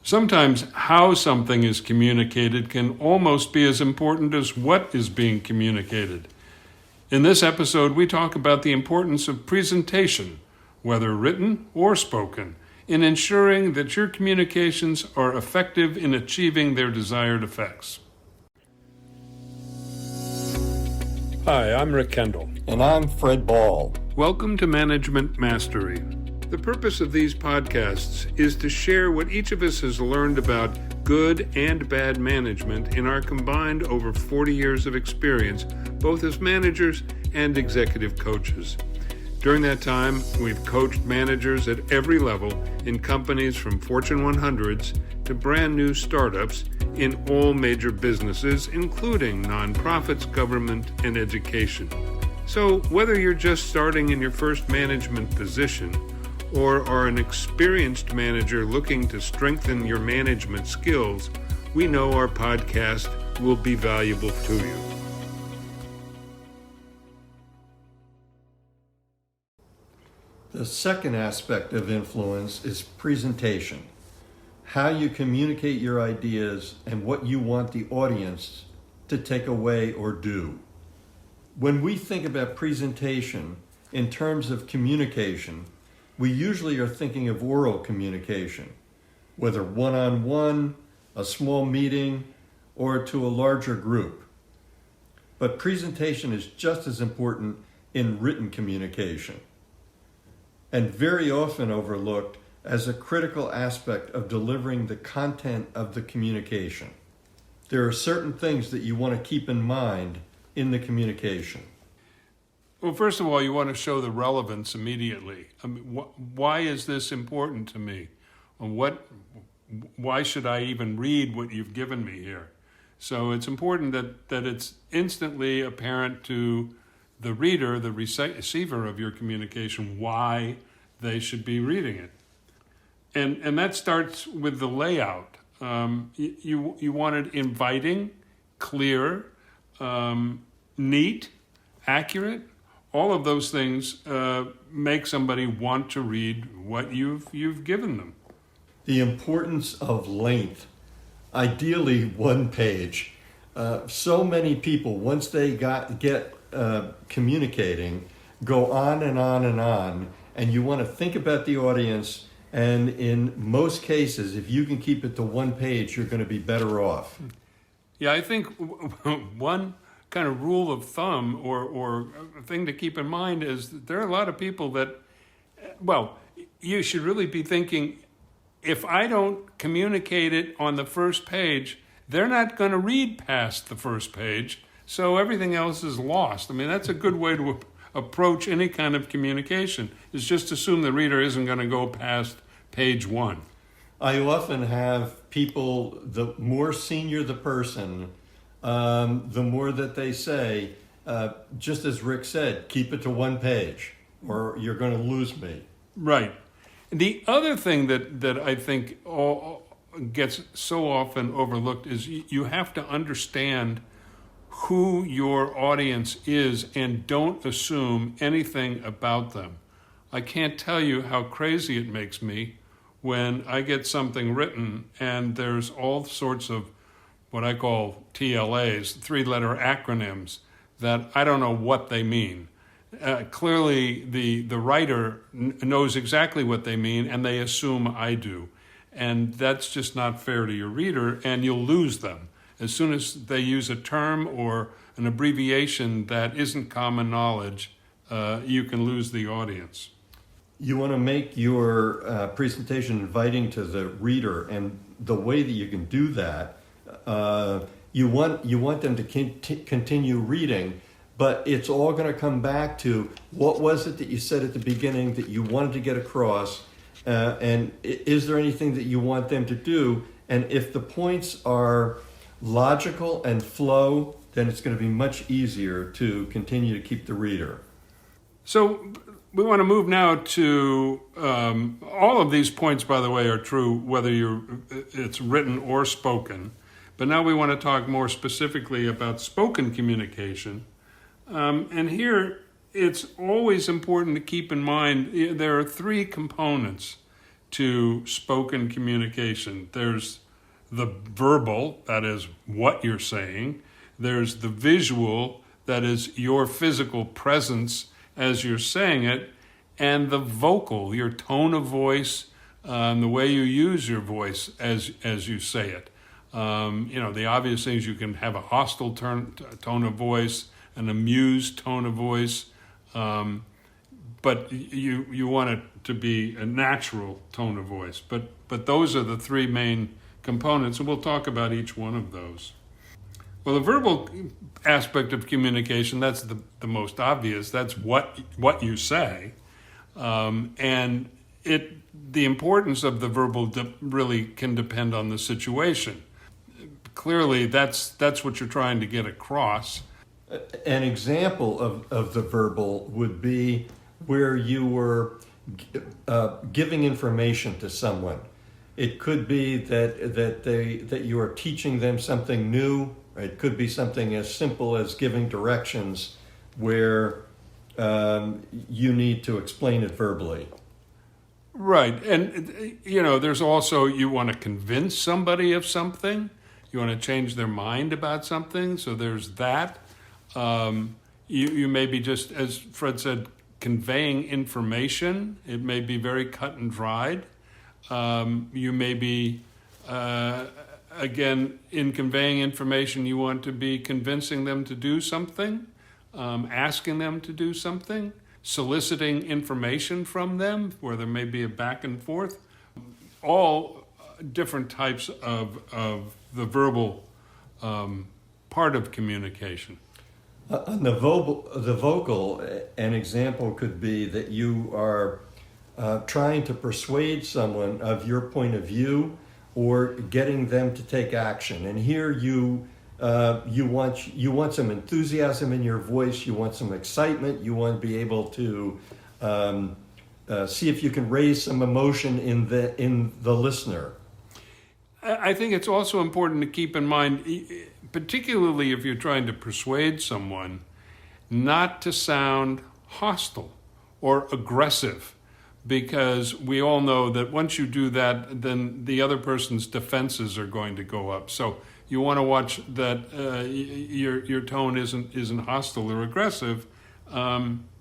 Sometimes how something is communicated can almost be as important as what is being communicated. In this episode, we talk about the importance of presentation, whether written or spoken, in ensuring that your communications are effective in achieving their desired effects. Hi, I'm Rick Kendall. And I'm Fred Ball. Welcome to Management Mastery. The purpose of these podcasts is to share what each of us has learned about good and bad management in our combined over 40 years of experience, both as managers and executive coaches. During that time, we've coached managers at every level in companies from Fortune 100s to brand new startups in all major businesses, including nonprofits, government, and education. So whether you're just starting in your first management position or are an experienced manager looking to strengthen your management skills, we know our podcast will be valuable to you. The second aspect of influence is presentation. How you communicate your ideas and what you want the audience to take away or do. When we think about presentation in terms of communication, we usually are thinking of oral communication, whether one-on-one, a small meeting, or to a larger group. But presentation is just as important in written communication, and very often overlooked as a critical aspect of delivering the content of the communication. There are certain things that you want to keep in mind in the communication. Well, first of all, you want to show the relevance immediately. I mean, why is this important to me? Why should I even read what you've given me here? So it's important that it's instantly apparent to the reader, the receiver of your communication, why they should be reading it. And that starts with the layout. You want it inviting, clear, neat, accurate. All of those things make somebody want to read what you've given them. The importance of length, ideally one page. So many people, once they get communicating, go on and on and on, and you want to think about the audience, and in most cases, if you can keep it to one page, you're going to be better off. Yeah, I think one kind of rule of thumb or thing to keep in mind is that there are a lot of people that, well, you should really be thinking, if I don't communicate it on the first page, they're not going to read past the first page, so everything else is lost. I mean, that's a good way to approach any kind of communication, is just assume the reader isn't going to go past page one. I often have people, the more senior the person, the more that they say, just as Rick said, keep it to one page or you're going to lose me. Right. The other thing that I think gets so often overlooked is you have to understand who your audience is and don't assume anything about them. I can't tell you how crazy it makes me when I get something written and there's all sorts of what I call TLAs, three-letter acronyms, that I don't know what they mean. Clearly, the writer knows exactly what they mean, and they assume I do. And that's just not fair to your reader, and you'll lose them. As soon as they use a term or an abbreviation that isn't common knowledge, you can lose the audience. You want to make your presentation inviting to the reader, and the way that you can do that, you want them to continue reading, but it's all going to come back to what was it that you said at the beginning that you wanted to get across, and is there anything that you want them to do? And if the points are logical and flow, then it's going to be much easier to continue to keep the reader. So we want to move now to all of these points, by the way, are true whether it's written or spoken. But now we want to talk more specifically about spoken communication. And here it's always important to keep in mind there are three components to spoken communication. There's the verbal, that is what you're saying. There's the visual, that is your physical presence as you're saying it. And the vocal, your tone of voice, the way you use your voice as you say it. The obvious things, you can have a hostile tone of voice, an amused tone of voice, but you want it to be a natural tone of voice. But those are the three main components, and we'll talk about each one of those. Well, the verbal aspect of communication, that's the most obvious. That's what you say. And the importance of the verbal really can depend on the situation. Clearly, that's what you're trying to get across. An example of the verbal would be where you were giving information to someone. It could be that you are teaching them something new. It could be something as simple as giving directions where you need to explain it verbally. Right. And, there's also, you want to convince somebody of something. You want to change their mind about something. So there's that. You may be, just as Fred said, conveying information. It may be very cut and dried. You may be, again, in conveying information, you want to be convincing them to do something, asking them to do something, soliciting information from them, where there may be a back and forth. All different types of the verbal part of communication. On the vocal, an example could be that you are trying to persuade someone of your point of view or getting them to take action. And here you want some enthusiasm in your voice. You want some excitement. You want to be able to see if you can raise some emotion in the listener. I think it's also important to keep in mind, particularly if you're trying to persuade someone, not to sound hostile or aggressive, because we all know that once you do that, then the other person's defenses are going to go up. So you want to watch that your tone isn't hostile or aggressive,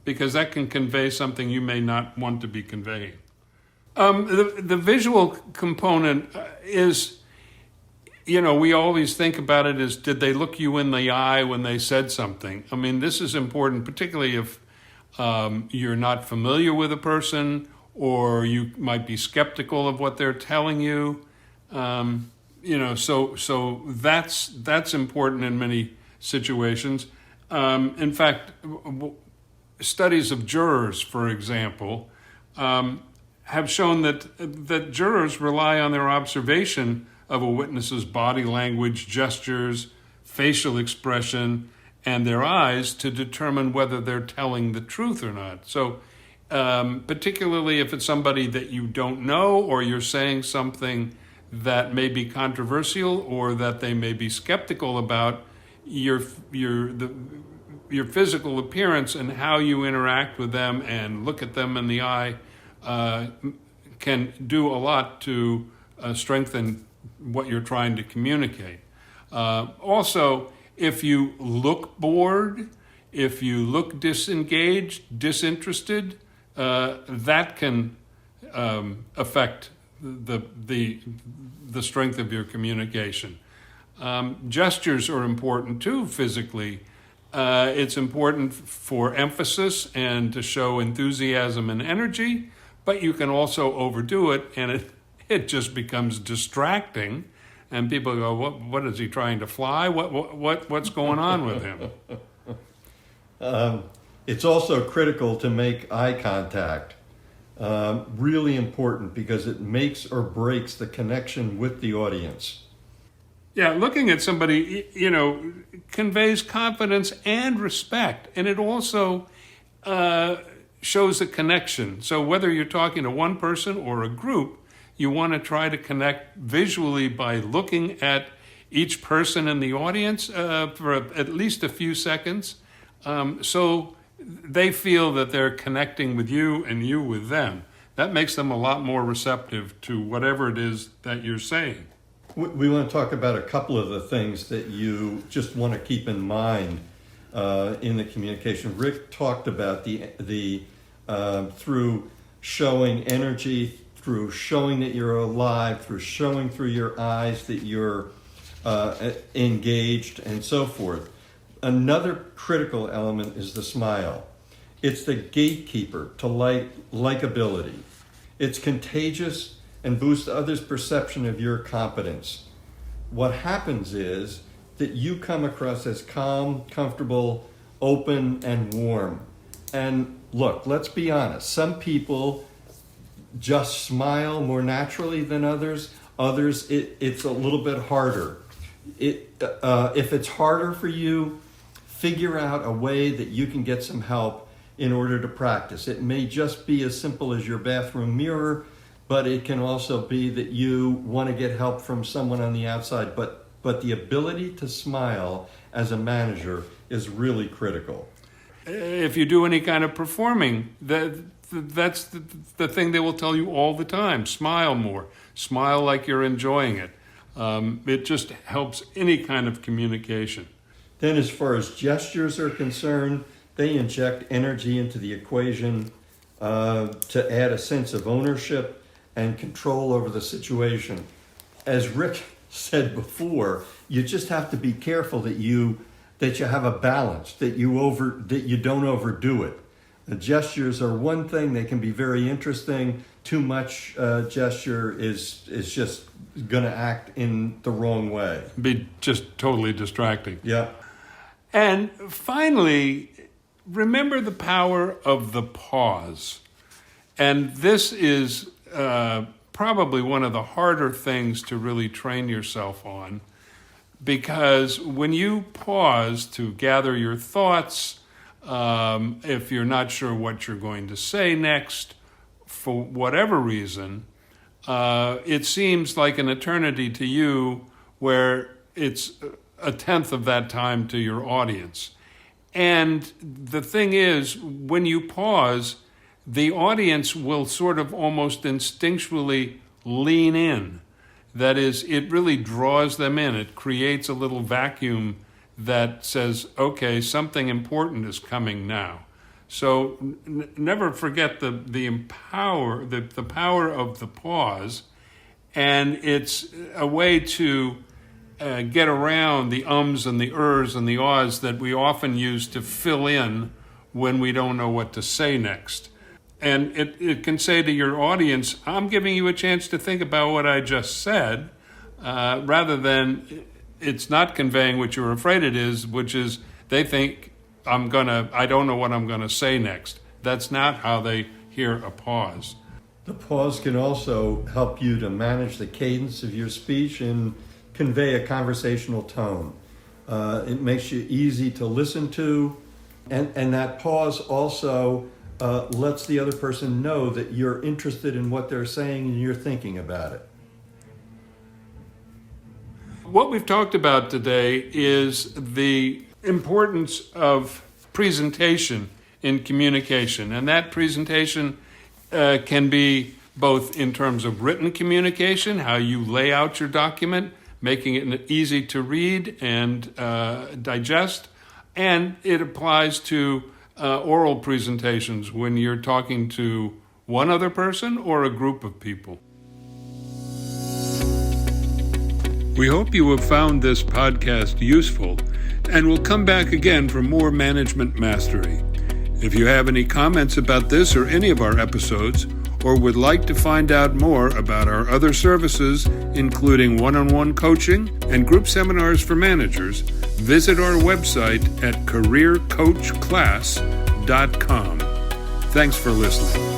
because that can convey something you may not want to be conveying. The visual component is, we always think about it as, did they look you in the eye when they said something? I mean, this is important, particularly if you're not familiar with a person, or you might be skeptical of what they're telling you. So that's important in many situations. In fact, studies of jurors, for example, have shown that jurors rely on their observation of a witness's body language, gestures, facial expression, and their eyes to determine whether they're telling the truth or not. So particularly if it's somebody that you don't know, or you're saying something that may be controversial or that they may be skeptical about, your physical appearance and how you interact with them and look at them in the eye can do a lot to strengthen what you're trying to communicate. Also, if you look bored, if you look disengaged, disinterested, that can affect the strength of your communication. Gestures are important too, physically. It's important for emphasis and to show enthusiasm and energy, but you can also overdo it, and it just becomes distracting, and people go, "What is he trying to fly? What's going on with him?" It's also critical to make eye contact. Really important, because it makes or breaks the connection with the audience. Yeah, looking at somebody, conveys confidence and respect, and it also shows a connection. So whether you're talking to one person or a group, you want to try to connect visually by looking at each person in the audience for at least a few seconds, so they feel that they're connecting with you and you with them. that makes them a lot more receptive to whatever it is that you're saying. We want to talk about a couple of the things that you just want to keep in mind in the communication. Rick talked about the through showing energy, through showing that you're alive, through showing through your eyes that you're engaged, and so forth. Another critical element is the smile. It's the gatekeeper to likability. It's contagious and boosts others' perception of your competence. What happens is that you come across as calm, comfortable, open, and warm. And look, let's be honest. Some people just smile more naturally than others. Others, it's a little bit harder. If it's harder for you, figure out a way that you can get some help in order to practice. It may just be as simple as your bathroom mirror, but it can also be that you want to get help from someone on the outside. But the ability to smile as a manager is really critical. If you do any kind of performing, that's the thing they will tell you all the time. Smile more. Smile like you're enjoying it. It just helps any kind of communication. Then as far as gestures are concerned, they inject energy into the equation to add a sense of ownership and control over the situation. As Rick said before, you just have to be careful that you have a balance, that you don't overdo it. The gestures are one thing; they can be very interesting. Too much gesture is just going to act in the wrong way. Be just totally distracting. Yeah. And finally, remember the power of the pause. And this is probably one of the harder things to really train yourself on, because when you pause to gather your thoughts, if you're not sure what you're going to say next, for whatever reason, it seems like an eternity to you, where it's a tenth of that time to your audience. And the thing is, when you pause, the audience will sort of almost instinctually lean in. That is, it really draws them in. It creates a little vacuum that says, okay, something important is coming now. So never forget the power of the pause, and it's a way to get around the ums and the ers and the ahs that we often use to fill in when we don't know what to say next. And it can say to your audience, I'm giving you a chance to think about what I just said, rather than it's not conveying what you're afraid it is, which is they think I don't know what I'm gonna say next. That's not how they hear a pause. The pause can also help you to manage the cadence of your speech and convey a conversational tone. It makes you easy to listen to, and that pause also lets the other person know that you're interested in what they're saying and you're thinking about it. What we've talked about today is the importance of presentation in communication, and that presentation can be both in terms of written communication, how you lay out your document, making it easy to read and digest, and it applies to oral presentations when you're talking to one other person or a group of people. We hope you have found this podcast useful, and we'll come back again for more Management Mastery. If you have any comments about this or any of our episodes, or would like to find out more about our other services, including one-on-one coaching and group seminars for managers, visit our website at careercoachclass.com. Thanks for listening.